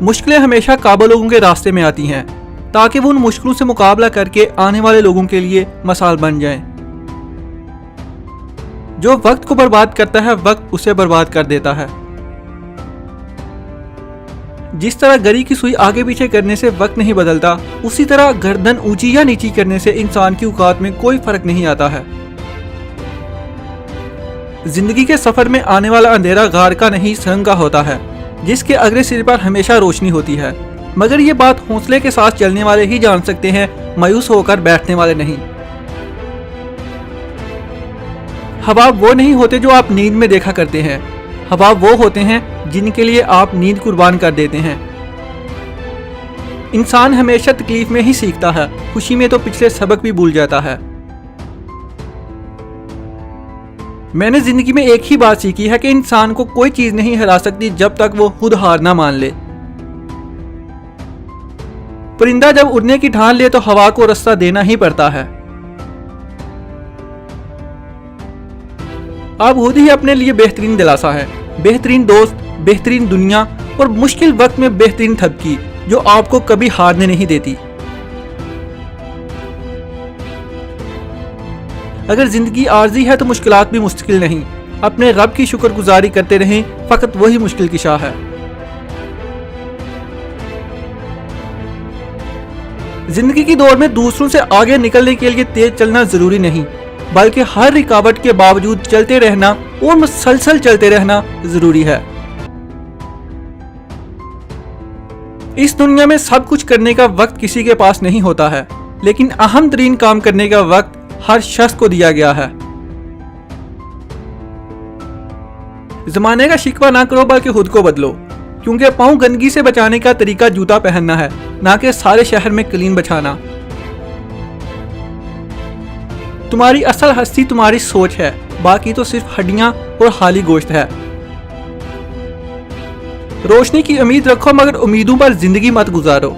मुश्किलें हमेशा काबिल लोगों के रास्ते में आती हैं ताकि वो उन मुश्किलों से मुकाबला करके आने वाले लोगों के लिए मिसाल बन जाएं। जो वक्त को बर्बाद करता है वक्त उसे बर्बाद कर देता है। जिस तरह गरी की सुई आगे पीछे करने से वक्त नहीं बदलता, उसी तरह गर्दन ऊंची या नीची करने से इंसान की औकात में कोई फर्क नहीं आता है। जिंदगी के सफर में आने वाला अंधेरा गार का नहीं सुरंग का होता है, जिसके अगले सिरे पर हमेशा रोशनी होती है। मगर ये बात हौसले के साथ चलने वाले ही जान सकते हैं, मायूस होकर बैठने वाले नहीं। ख्वाब वो नहीं होते जो आप नींद में देखा करते हैं, ख्वाब वो होते हैं जिनके लिए आप नींद कुर्बान कर देते हैं। इंसान हमेशा तकलीफ में ही सीखता है, खुशी में तो पिछले सबक भी भूल जाता है। मैंने जिंदगी में एक ही बात सीखी है कि इंसान को कोई चीज नहीं हरा सकती जब तक वो खुद हार ना मान ले। परिंदा जब उड़ने की ठान ले तो हवा को रास्ता देना ही पड़ता है। आप खुद ही अपने लिए बेहतरीन दिलासा है, बेहतरीन दोस्त, बेहतरीन दुनिया और मुश्किल वक्त में बेहतरीन थपकी जो आपको कभी हारने नहीं देती। अगर जिंदगी आर्जी है तो मुश्किलात भी मुश्किल नहीं। अपने रब की शुक्रगुजारी करते रहें, फकत वही मुश्किल की शाह है। जिंदगी की दौड़ में दूसरों से आगे निकलने के लिए तेज चलना जरूरी नहीं, बल्कि हर रुकावट के बावजूद चलते रहना और मुसलसल चलते रहना जरूरी है। इस दुनिया में सब कुछ करने का वक्त किसी के पास नहीं होता है, लेकिन अहम तरीन काम करने का वक्त हर शख्स को दिया गया है। जमाने का शिकवा ना करो बल्कि खुद को बदलो, क्योंकि पांव गंदगी से बचाने का तरीका जूता पहनना है, ना कि सारे शहर में कलीन बछाना। तुम्हारी असल हस्ती तुम्हारी सोच है, बाकी तो सिर्फ हड्डियां और खाली गोश्त है। रोशनी की उम्मीद रखो मगर उम्मीदों पर जिंदगी मत गुजारो।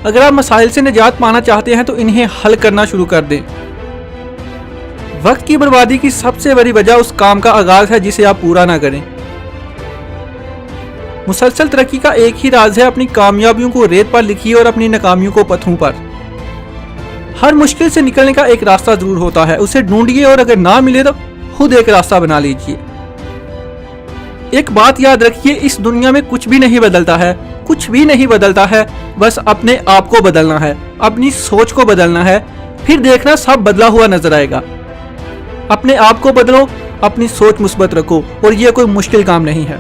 अगर आप मसाइल से निजात पाना चाहते हैं तो इन्हें हल करना शुरू कर दें। वक्त की बर्बादी की सबसे बड़ी वजह उस काम का आगाज है जिसे आप पूरा ना करें। मुसलसल तरक्की का एक ही राज है, अपनी कामयाबियों को रेत पर लिखिए और अपनी नाकामियों को पत्थरों पर। हर मुश्किल से निकलने का एक रास्ता जरूर होता है, उसे ढूंढिए और अगर ना मिले तो खुद एक रास्ता बना लीजिए। एक बात याद रखिए, इस दुनिया में कुछ भी नहीं बदलता है, कुछ भी नहीं बदलता है, बस अपने आप को बदलना है, अपनी सोच को बदलना है, फिर देखना सब बदला हुआ नजर आएगा। अपने आप को बदलो, अपनी सोच मुस्बत रखो और यह कोई मुश्किल काम नहीं है।